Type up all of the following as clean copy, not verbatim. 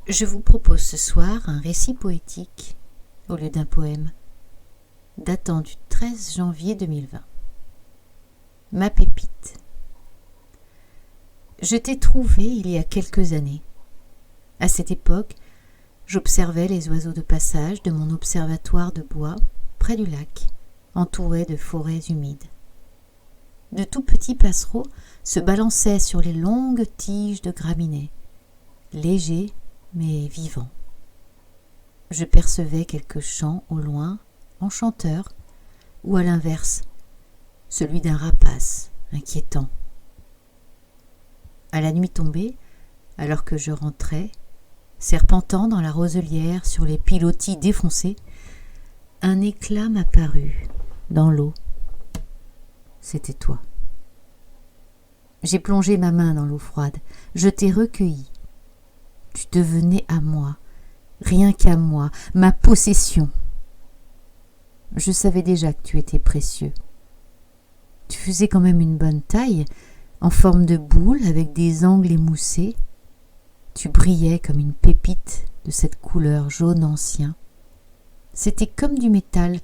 Je vous propose ce soir un récit poétique au lieu d'un poème, datant du 13 janvier 2020. Ma pépite. Je t'ai trouvé il y a quelques années. À cette époque, j'observais les oiseaux de passage de mon observatoire de bois près du lac, entouré de forêts humides. De tout petits passereaux se balançaient sur les longues tiges de graminées, légers mais vivants. Je percevais quelques chants au loin, enchanteurs, ou à l'inverse, celui d'un rapace inquiétant. À la nuit tombée, alors que je rentrais, serpentant dans la roselière sur les pilotis défoncés, un éclat m'apparut dans l'eau. C'était toi. J'ai plongé ma main dans l'eau froide, je t'ai recueilli. Tu devenais à moi, rien qu'à moi, ma possession. Je savais déjà que tu étais précieux. Tu faisais quand même une bonne taille, en forme de boule avec des angles émoussés. Tu brillais comme une pépite de cette couleur jaune ancien. C'était comme du métal,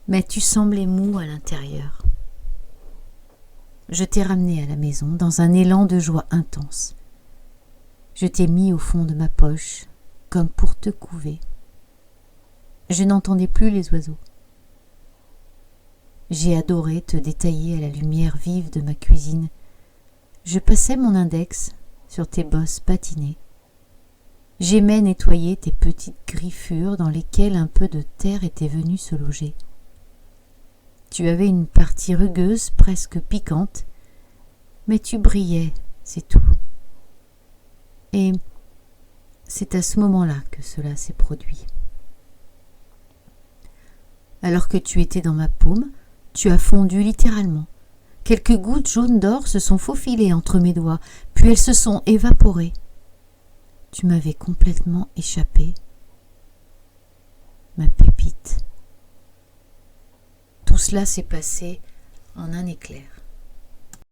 mais tu semblais mou à l'intérieur. Je t'ai ramené à la maison dans un élan de joie intense. Je t'ai mis au fond de ma poche, comme pour te couver. Je n'entendais plus les oiseaux. J'ai adoré te détailler à la lumière vive de ma cuisine. Je passais mon index sur tes bosses patinées. J'aimais nettoyer tes petites griffures dans lesquelles un peu de terre était venue se loger. Tu avais une partie rugueuse, presque piquante, mais tu brillais, c'est tout. Et c'est à ce moment-là que cela s'est produit. Alors que tu étais dans ma paume, tu as fondu littéralement. Quelques gouttes jaunes d'or se sont faufilées entre mes doigts, puis elles se sont évaporées. Tu m'avais complètement échappé. Ma pépite. Tout cela s'est passé en un éclair.